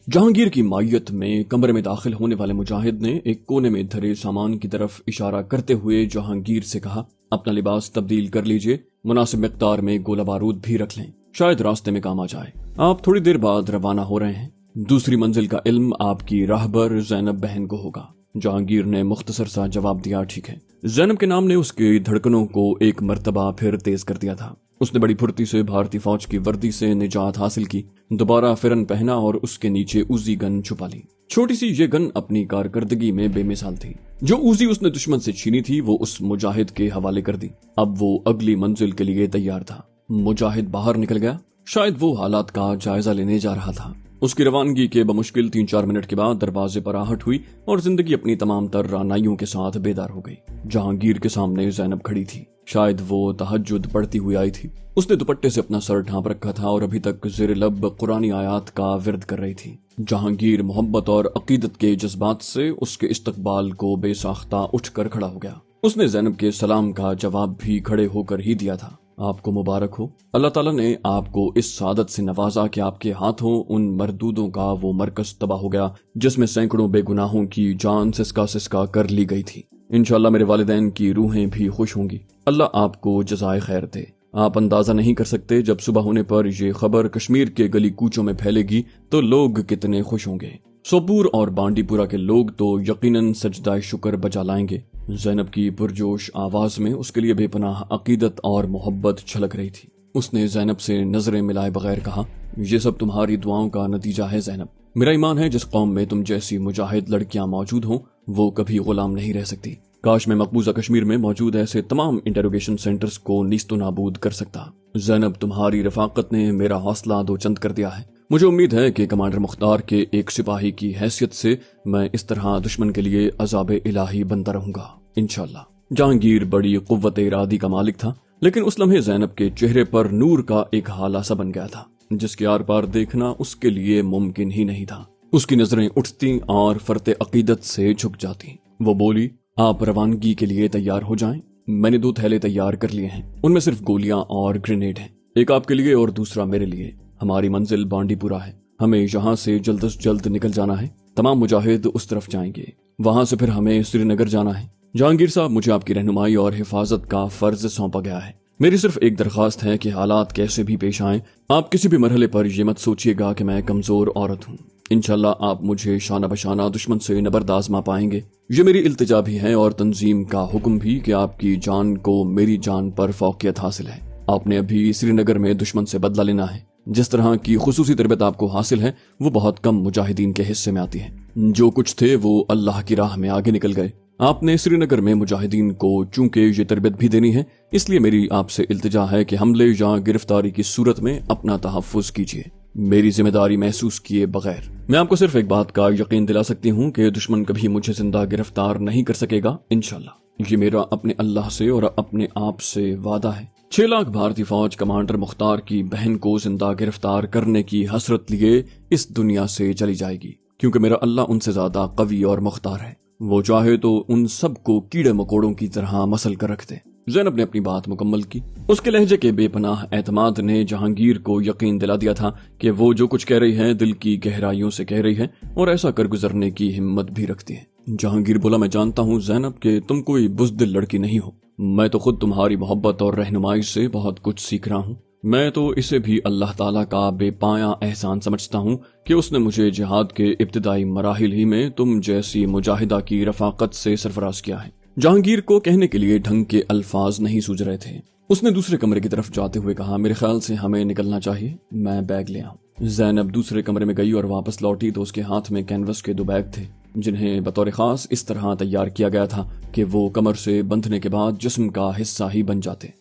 जहांगीर की मायत में कमरे में दाखिल होने वाले मुजाहिद ने एक कोने में धरे सामान की तरफ इशारा करते हुए जहांगीर से कहा, अपना लिबास तब्दील कर लीजिए, मुनासिब मिकदार में गोला बारूद भी रख लें, शायद रास्ते में काम आ जाए। आप थोड़ी देर बाद रवाना हो रहे हैं। दूसरी मंजिल का इल्म आपकी राहबर ज़ैनब बहन को होगा। जहांगीर ने मुख्तसर सा जवाब दिया, ठीक है। ज़ैनब के नाम ने उसकी धड़कनों को एक मर्तबा फिर तेज कर दिया था। उसने बड़ी फुर्ती से भारतीय फौज की वर्दी से निजात हासिल की, दोबारा फिरन पहना और उसके नीचे उजी गन छुपा ली। छोटी सी ये गन अपनी कारकर्दगी में बेमिसाल थी। जो उजी उसने दुश्मन से छीनी थी वो उस मुजाहिद के हवाले कर दी। अब वो अगली मंजिल के लिए तैयार था। मुजाहिद बाहर निकल गया। शायद वो हालात का जायजा लेने जा रहा था। उसकी रवानगी के बमुश्किल 3-4 मिनट के बाद दरवाजे पर आहट हुई और जिंदगी अपनी तमाम तर रानाइयों के साथ बेदार हो गई। जहांगीर के सामने ज़ैनब खड़ी थी। शायद वो तहज्जुद पढ़ती हुई आई थी। उसने दुपट्टे से अपना सर ढांप रखा था और अभी तक ज़ेर लब कुरानी आयात का विर्द कर रही थी। जहांगीर मोहब्बत और अकीदत के जज्बात से उसके इस्तकबाल को बेसाख्ता उठकर खड़ा हो गया। उसने ज़ैनब के सलाम का जवाब भी खड़े होकर ही दिया था। आपको मुबारक हो, अल्लाह ताला ने आपको इस सादत से नवाजा कि आपके हाथों उन मरदूदों का वो मरकज तबाह हो गया जिसमें सैकड़ों बेगुनाहों की जान सिसका सिसका कर ली गई थी। इंशाअल्लाह मेरे वालिदैन की रूहें भी खुश होंगी। अल्लाह आपको जज़ाए खैर दे। आप अंदाजा नहीं कर सकते जब सुबह होने पर ये खबर कश्मीर के गली कूचों में फैलेगी तो लोग कितने खुश होंगे। सोपूर और बांडीपुरा के लोग तो यकीनन सजदा शुक्र बजा लाएंगे। ज़ैनब की पुरजोश आवाज में उसके लिए बेपनाह अकीदत और मोहब्बत छलक रही थी। उसने ज़ैनब से नजरें मिलाए बगैर कहा, ये सब तुम्हारी दुआओं का नतीजा है ज़ैनब। मेरा ईमान है जिस कौम में तुम जैसी मुजाहिद लड़कियां मौजूद हों वो कभी गुलाम नहीं रह सकती। काश मैं मकबूजा कश्मीर में मौजूद ऐसे तमाम इंटेरोगेशन सेंटर्स को नीस्तो नाबूद कर सकता। ज़ैनब, तुम्हारी रफाकत ने मेरा हौसला दो चंद कर दिया है। मुझे उम्मीद है कि कमांडर मुख्तार के एक सिपाही की हैसियत से मैं इस तरह दुश्मन के लिए अजाब इलाही बनता रहूंगा इंशाअल्लाह। जहांगीर बड़ी कुव्वत इरादी का मालिक था, लेकिन उस लम्हे ज़ैनब के चेहरे पर नूर का एक हाला सा बन गया था जिसके आर पार देखना उसके लिए मुमकिन ही नहीं था। उसकी नजरें उठती और फरते अकीदत से झुक जाती। वो बोली, आप रवानगी के लिए तैयार हो जाएं। मैंने 2 थैले तैयार कर लिए हैं, उनमें सिर्फ गोलियां और ग्रेनेड हैं। एक आपके लिए और दूसरा मेरे लिए। हमारी मंजिल बांडीपुरा है। हमें यहाँ से जल्द से जल्द निकल जाना है। तमाम मुजाहिद उस तरफ जाएंगे। वहां से फिर हमें श्रीनगर जाना है। जहांगीर साहब, मुझे आपकी रहनुमाई और हिफाजत का फर्ज सौंपा गया है। मेरी सिर्फ एक दरख्वास्त है कि हालात कैसे भी पेश आएं, आप किसी भी मरहले पर यह मत सोचिएगा कि मैं कमजोर औरत हूँ। इंशाल्लाह आप मुझे शाना बशाना दुश्मन से नबर्द आजमा पाएंगे। ये मेरी इल्तिजा भी है और तंजीम का हुक्म भी कि आपकी जान को मेरी जान पर फौकियत हासिल है। आपने अभी श्रीनगर में दुश्मन से बदला लेना है। जिस तरह की खुसूसी तरबियत आपको हासिल है वो बहुत कम मुजाहिदीन के हिस्से में आती है। जो कुछ थे वो अल्लाह की राह में आगे निकल गए। आपने श्रीनगर में मुजाहिदीन को चूंकि ये तरबियत भी देनी है, इसलिए मेरी आपसे इल्तिजा है कि हमले या गिरफ्तारी की सूरत में अपना तहफ्फुज कीजिए, मेरी जिम्मेदारी महसूस किए बगैर। मैं आपको सिर्फ एक बात का यकीन दिला सकती हूँ कि दुश्मन कभी मुझे जिंदा गिरफ्तार नहीं कर सकेगा इंशाल्लाह। ये मेरा अपने अल्लाह से और अपने आप से वादा है। 6 लाख भारतीय फौज कमांडर मुख्तार की बहन को जिंदा गिरफ्तार करने की हसरत लिए इस दुनिया से चली जाएगी, क्योंकि मेरा अल्लाह उनसे ज्यादा कवी और मुख्तार है। वो चाहे तो उन सबको कीड़े मकोड़ों की तरह मसल कर रख दे। ज़ैनब ने अपनी बात मुकम्मल की। उसके लहजे के बेपनाह एतमाद ने जहांगीर को यकीन दिला दिया था कि वो जो कुछ कह रही है दिल की गहराइयों से कह रही है और ऐसा कर गुजरने की हिम्मत भी रखती है। जहांगीर बोला, मैं जानता हूँ ज़ैनब कि तुम कोई बुज़दिल लड़की नहीं हो। मैं तो खुद तुम्हारी मोहब्बत और रहनुमाई से बहुत कुछ सीख रहा हूँ। मैं तो इसे भी अल्लाह ताला का बेपाया एहसान समझता हूँ कि उसने मुझे जिहाद के इब्तिदाई मराहिल ही में तुम जैसी मुजाहिदा की रफाकत से सरफराज किया है। जहांगीर को कहने के लिए ढंग के अल्फाज नहीं सूझ रहे थे। उसने दूसरे कमरे की तरफ जाते हुए कहा, मेरे ख्याल से हमें निकलना चाहिए, मैं बैग ले आऊं। ज़ैनब दूसरे कमरे में गई और वापस लौटी तो उसके हाथ में कैनवस के 2 बैग थे, जिन्हें बतौर खास इस तरह तैयार किया गया था कि वो कमर से बंधने के बाद जिस्म का हिस्सा ही बन जाते।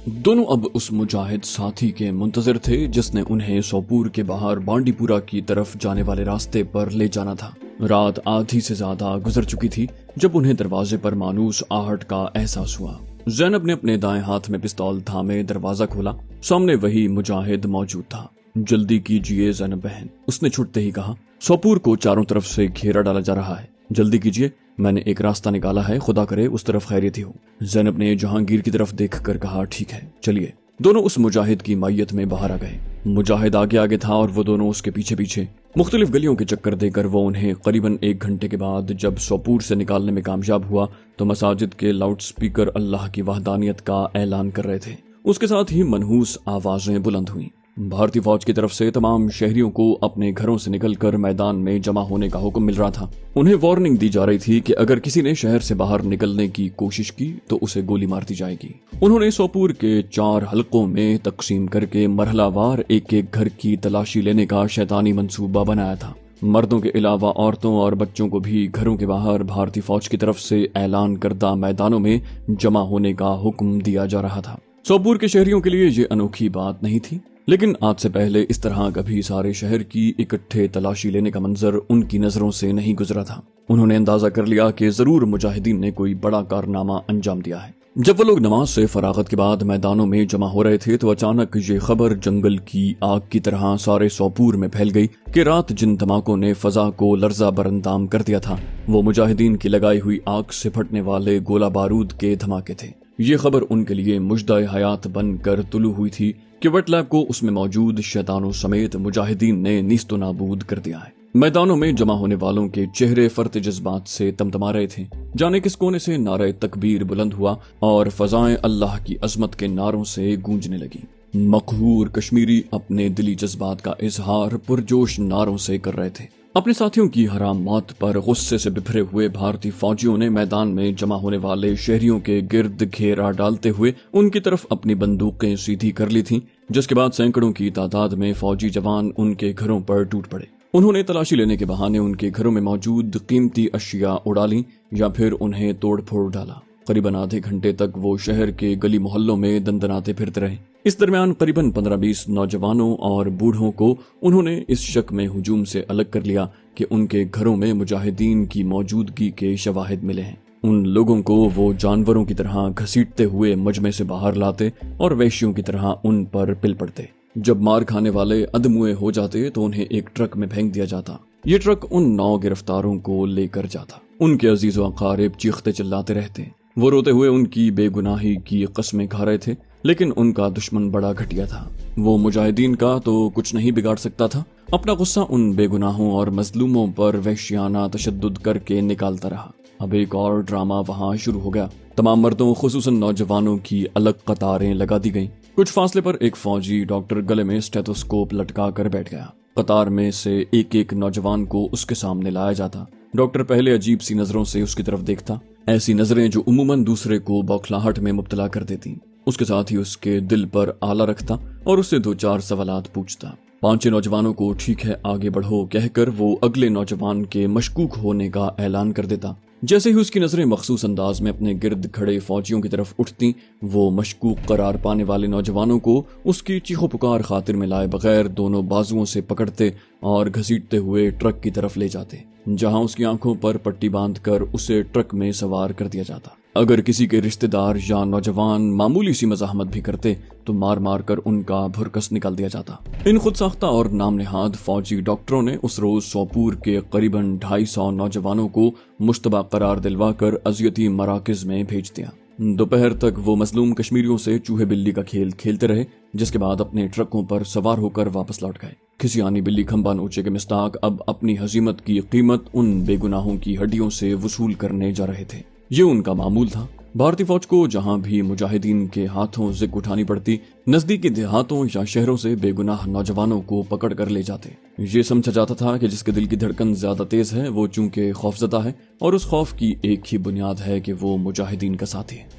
दोनों अब उस मुजाहिद साथी के मुंतजर थे जिसने उन्हें सोपूर के बाहर बांडीपुरा की तरफ जाने वाले रास्ते पर ले जाना था। रात आधी से ज्यादा गुजर चुकी थी जब उन्हें दरवाजे पर मानूस आहट का एहसास हुआ। ज़ैनब ने अपने दाएं हाथ में पिस्तौल थामे दरवाजा खोला। सामने वही मुजाहिद मौजूद था। जल्दी कीजिए ज़ैनब बहन, उसने छुटते ही कहा। सोपूर को चारों तरफ से घेरा डाला जा रहा है, जल्दी कीजिए, मैंने एक रास्ता निकाला है, खुदा करे उस तरफ खैरियत ही हो। ज़ैनब ने जहांगीर की तरफ देखकर कहा, ठीक है चलिए। दोनों उस मुजाहिद की मायत में बाहर आ गए। मुजाहिद आगे आगे था और वो दोनों उसके पीछे पीछे। मुख्तलिफ गलियों के चक्कर देकर वो उन्हें करीबन 1 घंटे के बाद जब सोपूर से निकालने में कामयाब हुआ तो मसाजिद के लाउड स्पीकर अल्लाह की वहदानियत का ऐलान कर रहे थे। उसके साथ ही मनहूस आवाजें बुलंद हुईं। भारतीय फौज की तरफ से तमाम शहरियों को अपने घरों से निकलकर मैदान में जमा होने का हुक्म मिल रहा था। उन्हें वार्निंग दी जा रही थी कि अगर किसी ने शहर से बाहर निकलने की कोशिश की तो उसे गोली मार दी जाएगी। उन्होंने सोपूर के 4 हलकों में तकसीम करके मरहलावार एक एक घर की तलाशी लेने का शैतानी मंसूबा बनाया था। मर्दों के अलावा औरतों और बच्चों को भी घरों के बाहर भारतीय फौज की तरफ से ऐलान करदा मैदानों में जमा होने का हुक्म दिया जा रहा था। सोपूर के शहरियों के लिए ये अनोखी बात नहीं थी, लेकिन आज से पहले इस तरह कभी सारे शहर की इकट्ठे तलाशी लेने का मंजर उनकी नजरों से नहीं गुजरा था। उन्होंने अंदाजा कर लिया कि जरूर मुजाहिदीन ने कोई बड़ा कारनामा अंजाम दिया है। जब वो लोग नमाज से फरागत के बाद मैदानों में जमा हो रहे थे तो अचानक ये खबर जंगल की आग की तरह सारे सोपूर में फैल गई कि रात जिन धमाकों ने फजा को लर्जा बरंदाम कर दिया था वो मुजाहिदीन की लगाई हुई आग से फटने वाले गोला बारूद के धमाके थे। ये खबर उनके लिए मुजदाए हयात बनकर तुलू हुई थी कि वटलैब को उसमें मौजूद शैतानों समेत मुजाहिदीन ने नीस्तो नाबूद कर दिया है। मैदानों में जमा होने वालों के चेहरे फर्त जज्बात से तमतमा रहे थे। जाने किस कोने से नारे तकबीर बुलंद हुआ और फजाएं अल्लाह की अजमत के नारों से गूंजने लगी। मकहूर कश्मीरी अपने दिली जज्बात का इजहार पुरजोश नारों से कर रहे थे। अपने साथियों की हराम मौत पर गुस्से से बिखरे हुए भारतीय फौजियों ने मैदान में जमा होने वाले शहरियों के गिर्द घेरा डालते हुए उनकी तरफ अपनी बंदूकें सीधी कर ली थीं, जिसके बाद सैकड़ों की तादाद में फौजी जवान उनके घरों पर टूट पड़े। उन्होंने तलाशी लेने के बहाने उनके घरों में मौजूद कीमती अशिया उड़ा ली या फिर उन्हें तोड़ फोड़ डाला। करीबन आधे घंटे तक वो शहर के गली मोहल्लों में दंदनाते फिरते रहे। इस दरमियान करीबन 15-20 नौजवानों और बूढ़ों को उन्होंने इस शक में हुजूम से अलग कर लिया कि उनके घरों में मुजाहिदीन की मौजूदगी के शवाहिद मिले हैं। उन लोगों को वो जानवरों की तरह घसीटते हुए मजमे से बाहर लाते और वैश्यों की तरह उन पर पिल पड़ते। जब मार खाने वाले अदमुए हो जाते तो उन्हें एक ट्रक में फेंक दिया जाता। ये ट्रक उन 9 गिरफ्तारों को लेकर जाता। उनके अजीजों अकारिब चीखते चिल्लाते रहते। वो रोते हुए उनकी बेगुनाही की कस्में खा रहे थे, लेकिन उनका दुश्मन बड़ा घटिया था। वो मुजाहिदीन का तो कुछ नहीं बिगाड़ सकता था। अपना गुस्सा उन बेगुनाहों और मजलूमों पर वहशियाना तशद्दुद करके निकालता रहा। अब एक और ड्रामा वहां शुरू हो गया। तमाम मर्दों खुसूसन नौजवानों की अलग कतारें लगा दी गईं। कुछ फासले पर एक फौजी डॉक्टर गले में स्टेथोस्कोप लटका कर बैठ गया। कतार में से एक एक नौजवान को उसके सामने लाया जाता। डॉक्टर पहले अजीब सी नजरों से उसकी तरफ देखता, ऐसी नजरें जो उमूमन दूसरे को बौखलाहट में मुब्तला कर देती। उसके साथ ही उसके दिल पर आला रखता और उससे 2-4 सवालात पूछता। 5 नौजवानों को ठीक है आगे बढ़ो कहकर वो अगले नौजवान के मशकूक होने का ऐलान कर देता। जैसे ही उसकी नजरें मखसूस अंदाज में अपने गिर्द खड़े फौजियों की तरफ उठती, वो मशकूक करार पाने वाले नौजवानों को उसकी चीखो पुकार खातिर में लाए बगैर दोनों बाजुओं से पकड़ते और घसीटते हुए ट्रक की तरफ ले जाते, जहां उसकी आंखों पर पट्टी बांधकर उसे ट्रक में सवार कर दिया जाता। अगर किसी के रिश्तेदार या नौजवान मामूली सी मज़ाहमत भी करते तो मार मार कर उनका भुरकस निकाल दिया जाता। इन खुद साख्ता और नाम नेहाद फौजी डॉक्टरों ने उस रोज सोपूर के करीबन 250 नौजवानों को मुश्तबा करार दिलवाकर अजियती मराकज में भेज दिया। दोपहर तक वो मजलूम कश्मीरियों से चूहे बिल्ली का खेल खेलते रहे, जिसके बाद अपने ट्रकों पर सवार होकर वापस लौट गए। खिसियानी बिल्ली खंबा नोचे के मिस्ताक अब अपनी हजीमत की कीमत उन बेगुनाहों की हड्डियों से वसूल करने जा रहे थे। ये उनका मामूल था। भारतीय फौज को जहां भी मुजाहिदीन के हाथों जिक उठानी पड़ती, नजदीकी देहातों या शहरों से बेगुनाह नौजवानों को पकड़ कर ले जाते। ये समझा जाता था कि जिसके दिल की धड़कन ज्यादा तेज है वो चूंकि खौफजदा है और उस खौफ की एक ही बुनियाद है कि वो मुजाहिदीन का साथी है।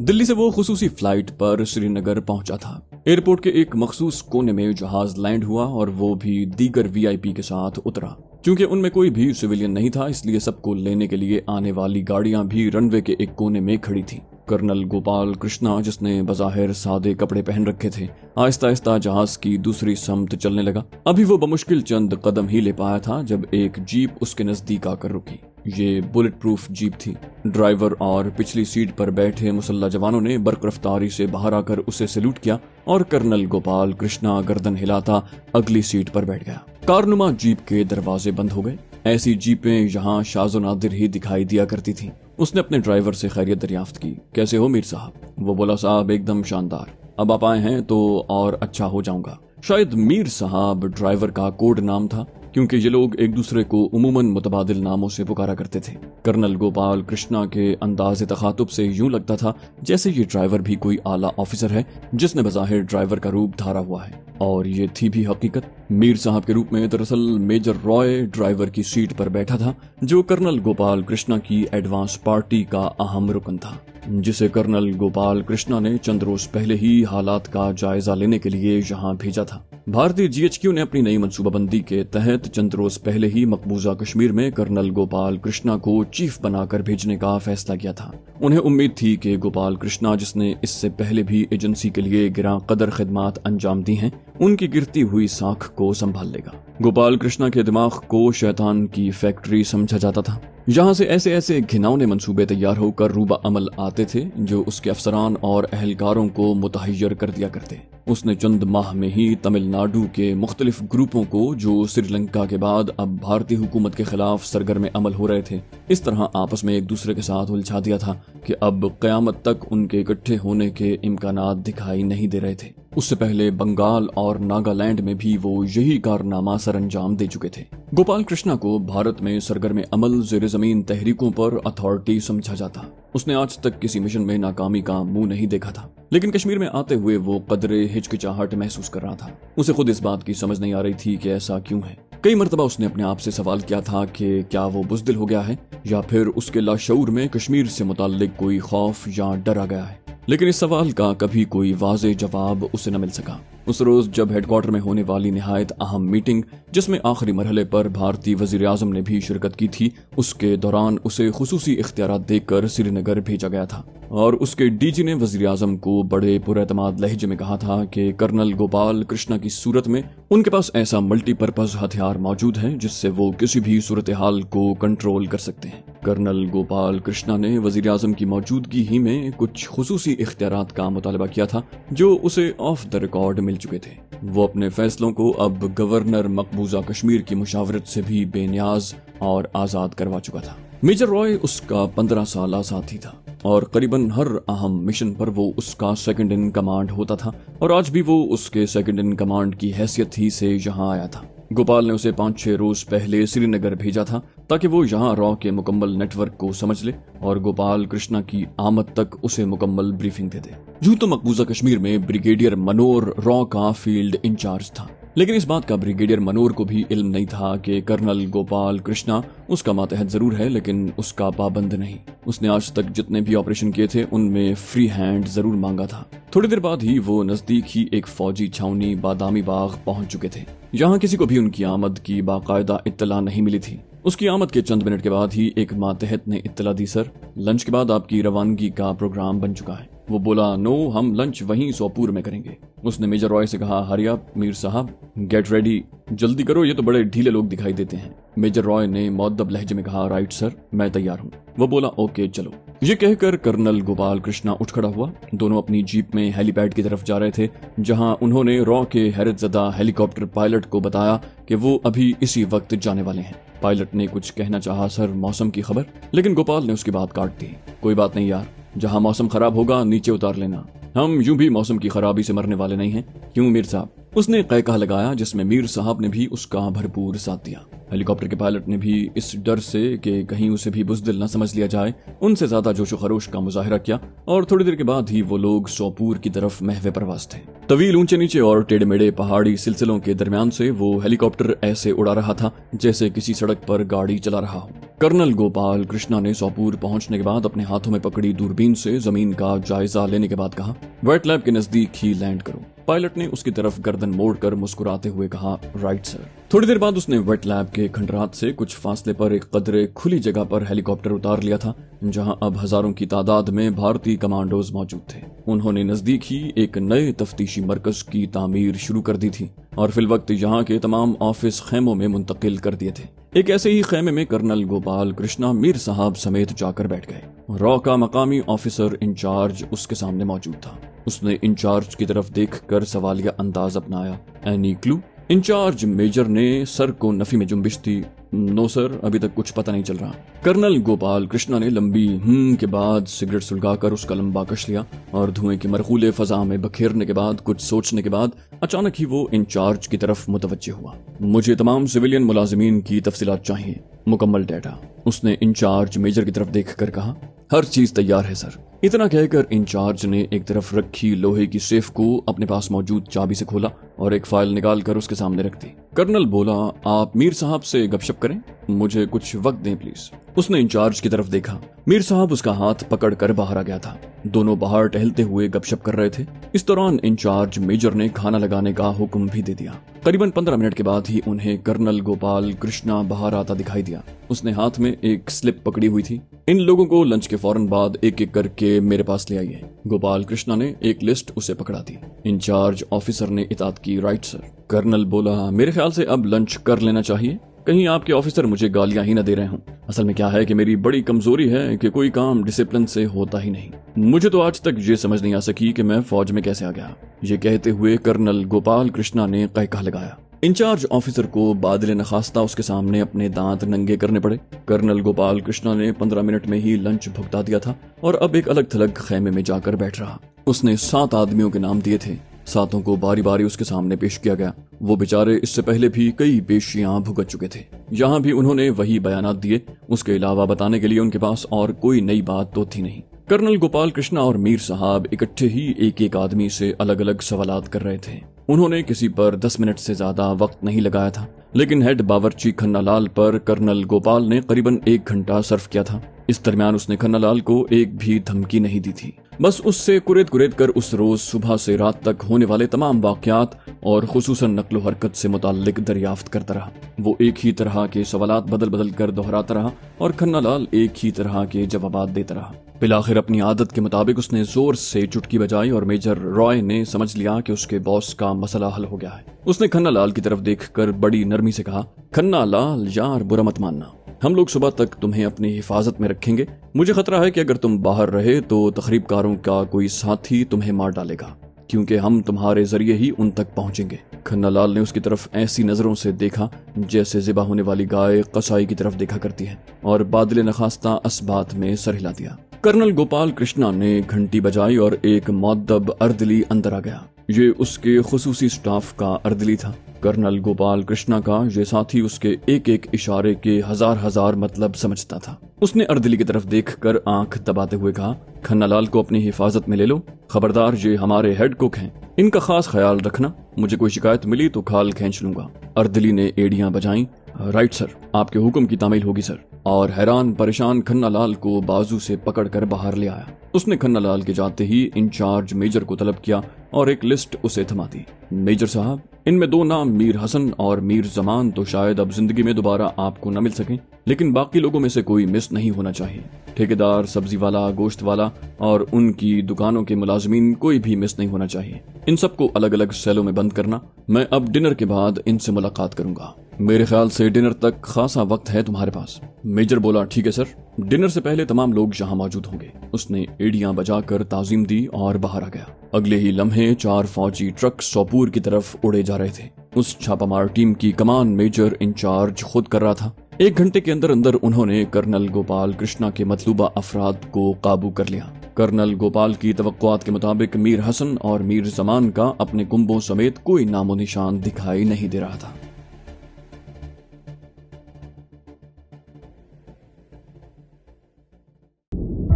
दिल्ली से वो खुसूसी फ्लाइट पर श्रीनगर पहुंचा था। एयरपोर्ट के एक मखसूस कोने में जहाज लैंड हुआ और वो भी दीगर VIP के साथ उतरा। क्योंकि उनमें कोई भी सिविलियन नहीं था, इसलिए सबको लेने के लिए आने वाली गाड़ियां भी रनवे के एक कोने में खड़ी थी। कर्नल गोपाल कृष्णा, जिसने बज़ाहिर सादे कपड़े पहन रखे थे, आहिस्ता आहिस्ता जहाज की दूसरी समत चलने लगा। अभी वो बमुश्किल चंद कदम ही ले पाया था जब एक जीप उसके नजदीक आकर रुकी। ये बुलेट प्रूफ जीप थी। ड्राइवर और पिछली सीट पर बैठे मुसल्ला जवानों ने बर्क रफ्तारी से बाहर आकर उसे सैल्यूट किया और कर्नल गोपाल कृष्णा गर्दन हिलाता अगली सीट पर बैठ गया। कारनुमा जीप के दरवाजे बंद हो गए। ایسی جیپیں یہاں شاذ و نادر ہی دکھائی دیا کرتی تھیں۔ اس نے اپنے ڈرائیور سے خیریت دریافت کی۔ کیسے ہو میر صاحب؟ وہ بولا صاحب ایک دم شاندار، اب آپ آئے ہیں تو اور اچھا ہو جاؤں گا۔ شاید میر صاحب ڈرائیور کا کوڈ نام تھا، کیونکہ یہ لوگ ایک دوسرے کو عموماً متبادل ناموں سے پکارا کرتے تھے۔ کرنل گوپال کرشنا کے انداز تخاطب سے یوں لگتا تھا جیسے یہ ڈرائیور بھی کوئی اعلیٰ آفیسر ہے جس نے بظاہر ڈرائیور کا روپ دھارا ہوا ہے، اور یہ تھی بھی حقیقت۔ میر صاحب کے روپ میں دراصل میجر رائے ڈرائیور کی سیٹ پر بیٹھا تھا، جو کرنل گوپال کرشنا کی ایڈوانس پارٹی کا اہم رکن تھا، جسے کرنل گوپال کرشنا نے چند روز پہلے ہی حالات کا جائزہ لینے کے لیے یہاں بھیجا تھا۔ بھارتی جی ایچ کیو نے اپنی نئی منصوبہ بندی کے تحت چند روز پہلے ہی مقبوضہ کشمیر میں کرنل گوپال کرشنا کو چیف بنا کر بھیجنے کا فیصلہ کیا تھا۔ انہیں امید تھی کہ گوپال کرشنا، جس نے اس سے پہلے بھی ایجنسی کے لیے گراں قدر خدمات انجام دی ہیں، ان کی گرتی ہوئی ساکھ کو سنبھال لے گا۔ گوپال کرشنا کے دماغ کو شیطان کی فیکٹری سمجھا جاتا تھا، جہاں سے ایسے ایسے گھناؤنے منصوبے تیار ہو کر روبہ عمل آتے تھے جو اس کے افسران اور اہلکاروں کو متحیر کر دیا کرتے۔ اس نے چند ماہ میں ہی تمل ناڈو کے مختلف گروپوں کو، جو سری لنکا کے بعد اب بھارتی حکومت کے خلاف سرگرم عمل ہو رہے تھے، اس طرح آپس میں ایک دوسرے کے ساتھ الجھا دیا تھا کہ اب قیامت تک ان کے اکٹھے ہونے کے امکانات دکھائی نہیں دے رہے تھے۔ اس سے پہلے بنگال اور ناگالینڈ میں بھی وہ یہی کارنامہ سر انجام دے چکے تھے۔ گوپال کرشنا کو بھارت میں سرگرم عمل زیر زمین تحریکوں پر اتھارٹی سمجھا جاتا۔ اس نے آج تک کسی مشن میں ناکامی کا منہ نہیں دیکھا تھا، لیکن کشمیر میں آتے ہوئے وہ قدرے ہچکچاہٹ محسوس کر رہا تھا۔ اسے خود اس بات کی سمجھ نہیں آ رہی تھی کہ ایسا کیوں ہے۔ کئی مرتبہ اس نے اپنے آپ سے سوال کیا تھا کہ کیا وہ بزدل ہو گیا ہے، یا پھر اس کے لاشعور میں کشمیر سے متعلق کوئی خوف یا ڈر آ گیا ہے، لیکن اس سوال کا کبھی کوئی واضح جواب اسے نہ مل سکا۔ اس روز جب ہیڈ کوارٹر میں ہونے والی نہایت اہم میٹنگ، جس میں آخری مرحلے پر بھارتی وزیر اعظم نے بھی شرکت کی تھی، اس کے دوران اسے خصوصی اختیارات دے کر سری نگر بھیجا گیا تھا، اور اس کے ڈی جی نے وزیر اعظم کو بڑے پراعتماد لہجے میں کہا تھا کہ کرنل گوپال کرشنا کی صورت میں ان کے پاس ایسا ملٹی پرپز ہتھیار موجود ہے جس سے وہ کسی بھی صورتحال کو کنٹرول کر سکتے ہیں۔ کرنل گوپال کرشنا نے وزیر اعظم کی موجودگی ہی میں کچھ خصوصی اختیارات کا مطالبہ کیا تھا جو اسے آف دا ریکارڈ مل چکے تھے۔ وہ اپنے فیصلوں کو اب گورنر مقبوضہ کشمیر کی مشاورت سے بھی بے نیاز اور آزاد کروا چکا تھا۔ میجر رائے اس کا 15 سالہ ساتھی تھا، اور قریباً ہر اہم مشن پر وہ اس کا سیکنڈ ان کمانڈ ہوتا تھا، اور آج بھی وہ اس کے سیکنڈ ان کمانڈ کی حیثیت ہی سے یہاں آیا تھا۔ گوپال نے اسے 5-6 روز پہلے سری نگر بھیجا تھا تاکہ وہ یہاں را کے مکمل نیٹ ورک کو سمجھ لے اور گوپال کرشنا کی آمد تک اسے مکمل بریفنگ دے دے۔ یوں تو مقبوضہ کشمیر میں بریگیڈیئر منور را کا فیلڈ انچارج تھا، لیکن اس بات کا بریگیڈیئر منور کو بھی علم نہیں تھا کہ کرنل گوپال کرشنا اس کا ماتحت ضرور ہے لیکن اس کا پابند نہیں۔ اس نے آج تک جتنے بھی آپریشن کیے تھے ان میں فری ہینڈ ضرور مانگا تھا۔ تھوڑی دیر بعد ہی وہ نزدیک ہی ایک فوجی چھاونی بادامی باغ پہنچ چکے تھے۔ یہاں کسی کو بھی ان کی آمد کی باقاعدہ اطلاع نہیں ملی تھی۔ اس کی آمد کے چند منٹ کے بعد ہی ایک ماتحت نے اطلاع دی، سر لنچ کے بعد آپ کی روانگی کا پروگرام بن چکا ہے۔ وہ بولا نو، ہم لنچ وہیں سوپور میں کریں گے۔ اس نے میجر رائے سے کہا ہری اپ میر صاحب، گیٹ ریڈی، جلدی کرو، یہ تو بڑے ڈھیلے لوگ دکھائی دیتے ہیں۔ میجر رائے نے مؤدب لہجے میں کہا رائٹ سر، میں تیار ہوں۔ وہ بولا اوکے چلو۔ یہ کہہ کر کرنل گوپال کرشنا اٹھ کھڑا ہوا۔ دونوں اپنی جیپ میں ہیلی پیڈ کی طرف جا رہے تھے، جہاں انہوں نے را کے حیرت زدہ ہیلی کاپٹر پائلٹ کو بتایا کہ وہ ابھی اسی وقت جانے والے ہیں۔ پائلٹ نے کچھ کہنا چاہا، سر موسم کی خبر، لیکن گوپال نے اس کی بات کاٹ دی۔ کوئی بات نہیں یار، جہاں موسم خراب ہوگا نیچے اتار لینا، ہم یوں بھی موسم کی خرابی سے مرنے والے نہیں ہیں، کیوں میر صاحب؟ اس نے قہقہ لگایا جس میں میر صاحب نے بھی اس کا بھرپور ساتھ دیا۔ ہیلی کاپٹر کے پائلٹ نے بھی اس ڈر سے کہ کہیں اسے بھی بزدل نہ سمجھ لیا جائے ان سے زیادہ جوش و خروش کا مظاہرہ کیا، اور تھوڑی دیر کے بعد ہی وہ لوگ سوپور کی طرف محو پرواز تھے۔ طویل اونچے نیچے اور ٹیڑھے میڑے پہاڑی سلسلوں کے درمیان سے وہ ہیلی کاپٹر ایسے اڑا رہا تھا جیسے کسی سڑک پر گاڑی چلا رہا ہو۔ کرنل گوپال کرشنا نے سوپور پہنچنے کے بعد اپنے ہاتھوں میں پکڑی دوربین سے زمین کا جائزہ لینے کے بعد کہا ویٹ لیب کے نزدیک ہی لینڈ کرو۔ پائلٹ نے اس کی طرف گردن موڑ کر مسکراتے ہوئے کہا رائٹ سر۔ تھوڑی دیر بعد اس نے ویٹ لیب کے کھنڈرات سے کچھ فاصلے پر ایک قدرے کھلی جگہ پر ہیلی کاپٹر اتار لیا تھا، جہاں اب ہزاروں کی تعداد میں بھارتی کمانڈوز موجود تھے۔ انہوں نے نزدیک ہی ایک نئے تفتیشی مرکز کی تعمیر شروع کر دی تھی اور فی الوقت یہاں کے تمام آفس خیموں میں منتقل کر دیے تھے۔ ایک ایسے ہی خیمے میں کرنل گوپال کرشنا میر صاحب سمیت جا کر بیٹھ گئے۔ را کا مقامی آفیسر انچارج اس کے سامنے موجود تھا۔ اس نے انچارج کی طرف دیکھ کر سوالیہ انداز اپنایا، اینی کلو؟ इंचार्ज मेजर ने सर को नफी में जुम्बिश दी। नो सर, अभी तक कुछ पता नहीं चल रहा। कर्नल गोपाल कृष्णा ने लंबी के बाद सिगरेट सुलगाकर उसका लंबा कश लिया और धुएं के मरकूले फजा में बखेरने के बाद कुछ सोचने के बाद अचानक ही वो इंचार्ज की तरफ मुतवज्जे हुआ। मुझे तमाम सिविलियन मुलाजिमीन की तफसीलात चाहिए, मुकम्मल डेटा। उसने इंचार्ज मेजर की तरफ देखकर कहा। हर चीज तैयार है सर। इतना कहकर इंचार्ज ने एक तरफ रखी लोहे की सेफ को अपने पास मौजूद चाबी से खोला और एक फाइल निकाल कर उसके सामने रख दी। कर्नल बोला, आप मीर साहब से गपशप करें, मुझे कुछ वक्त दें प्लीज। उसने इंचार्ज की तरफ देखा। मीर साहब उसका हाथ पकड़कर बाहर आ गया था। दोनों बाहर टहलते हुए गपशप कर रहे थे। इस दौरान इंचार्ज मेजर ने खाना लगाने का हुक्म भी दे दिया। करीबन 15 मिनट के बाद ही उन्हें कर्नल गोपाल कृष्णा बाहर आता दिखाई दिया। उसने हाथ में एक स्लिप पकड़ी हुई थी। इन लोगों को लंच के फौरन बाद एक एक करके मेरे पास ले आइए। गोपाल कृष्णा ने एक लिस्ट उसे पकड़ा दी। इंचार्ज ऑफिसर ने इताअत की। Right sir. कर्नल बोला, मेरे ख्याल से अब लंच कर लेना चाहिए, कहीं आपके ऑफिसर मुझे गालियां ही न दे रहे हों। असल में क्या है कि मेरी बड़ी कमजोरी है कि कोई काम डिसिप्लिन से होता ही नहीं। मुझे तो आज तक ये समझ नहीं आ सकी कि मैं फौज में कैसे आ गया। ये कहते हुए कर्नल गोपाल कृष्णा ने कहका लगाया। इंचार्ज ऑफिसर को बादल नखास्ता उसके सामने अपने दांत नंगे करने पड़े। कर्नल गोपाल कृष्णा ने 15 मिनट में ही लंच भुगता दिया था और अब एक अलग थलग खेमे में जाकर बैठ रहा। उसने 7 आदमियों के नाम दिए थे। 7 को बारी बारी उसके सामने पेश किया गया। वो बेचारे इससे पहले भी कई पेशियां भुगत चुके थे। यहाँ भी उन्होंने वही बयानात दिए। उसके अलावा बताने के लिए उनके पास और कोई नई बात तो थी नहीं। कर्नल गोपाल कृष्णा और मीर साहब इकट्ठे ही एक एक आदमी से अलग अलग सवालात कर रहे थे। उन्होंने किसी पर 10 मिनट से ज्यादा वक्त नहीं लगाया था, लेकिन हेड बावर्ची खन्नालाल पर कर्नल गोपाल ने करीबन 1 घंटा सर्व किया था। इस दरमियान उसने खन्नालाल को एक भी धमकी नहीं दी थी। बस उससे कुरेद कर उस रोज सुबह से रात तक होने वाले तमाम वाकयात और खुसूसन नक्लो हरकत से मुताल्लिक दरियाफ्त करता रहा। वो एक ही तरह के सवालात बदल बदल कर दोहराता रहा और खन्नालाल एक ही तरह के जवाबात देता रहा। बिलाखिर अपनी आदत के मुताबिक उसने जोर से चुटकी बजाई और मेजर रॉय ने समझ लिया कि उसके बॉस का मसला हल हो गया है। उसने खन्नालाल की तरफ देखकर बड़ी नरमी से कहा, खन्नालाल यार, बुरा मत मानना, हम लोग सुबह तक तुम्हें अपनी हिफाजत में रखेंगे। मुझे खतरा है कि अगर तुम बाहर रहे तो तखरीबकारों का कोई साथी तुम्हें मार डालेगा, क्योंकि हम तुम्हारे जरिए ही उन तक पहुंचेंगे। खन्नालाल ने उसकी तरफ ऐसी नजरों से देखा जैसे ज़िबा होने वाली गाय कसाई की तरफ देखा करती है, और बादल नखास्ता असबात में सर हिला दिया। कर्नल गोपाल कृष्णा ने घंटी बजाई और एक मुअद्दब अर्दली अंदर आ गया। ये उसके खुसूसी स्टाफ का अर्दली था। कर्नल गोपाल कृष्णा का ये साथी उसके एक एक इशारे के हजार मतलब समझता था। उसने अर्दली की तरफ देखकर आंख दबाते हुए कहा, खन्नालाल को अपनी हिफाजत में ले लो। खबरदार, ये हमारे हेड कुक हैं, इनका खास ख्याल रखना। मुझे कोई शिकायत मिली तो खाल खींच लूंगा। अर्दली ने एड़ियां बजाईं। राइट सर, आपके हुक्म की तामील होगी सर। और हैरान परेशान खन्नालाल को बाजू से पकड़कर बाहर ले आया। उसने खन्नालाल के जाते ही इंचार्ज मेजर को तलब किया और एक लिस्ट उसे थमा दी। मेजर साहब, इनमें 2 नाम मीर हसन और मीर जमान तो शायद अब जिंदगी में दोबारा आपको न मिल सकें, लेकिन बाकी लोगों में से कोई मिस नहीं होना चाहिए। ठेकेदार, सब्जी वाला, गोश्त वाला और उनकी दुकानों के मुलाजमीन कोई भी मिस नहीं होना चाहिए। इन सबको अलग अलग सेलों में बंद करना। मैं अब डिनर के बाद इनसे मुलाकात करूंगा। मेरे ख्याल से डिनर तक खासा वक्त है तुम्हारे पास। मेजर बोला, ठीक है सर, डिनर से पहले तमाम लोग यहाँ मौजूद होंगे। उसने एड़ियां बजाकर ताजीम दी और बाहर आ गया। अगले ही लम्हे 4 फौजी ट्रक सोपूर की तरफ उड़े जा रहे थे। उस छापामार टीम की कमान मेजर इंचार्ज खुद कर रहा था। 1 घंटे के अंदर अंदर उन्होंने कर्नल गोपाल कृष्णा के मतलूबा अफराद को काबू कर लिया। कर्नल गोपाल की तवक्कुआत के मुताबिक मीर हसन और मीर जमान का अपने कुंबों समेत कोई नामो निशान दिखाई नहीं दे रहा था।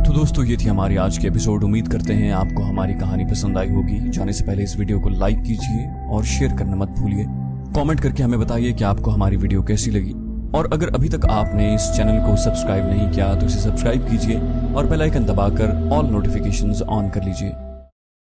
तो दोस्तों, ये थी हमारी आज की एपिसोड। उम्मीद करते हैं आपको हमारी कहानी पसंद आई होगी। जाने से पहले इस वीडियो को लाइक कीजिए और शेयर करना मत भूलिए। कमेंट करके हमें बताइए कि आपको हमारी वीडियो कैसी लगी। और अगर अभी तक आपने इस चैनल को सब्सक्राइब नहीं किया तो इसे सब्सक्राइब कीजिए और बेल आइकन दबाकर ऑल नोटिफिकेशंस ऑन कर लीजिए।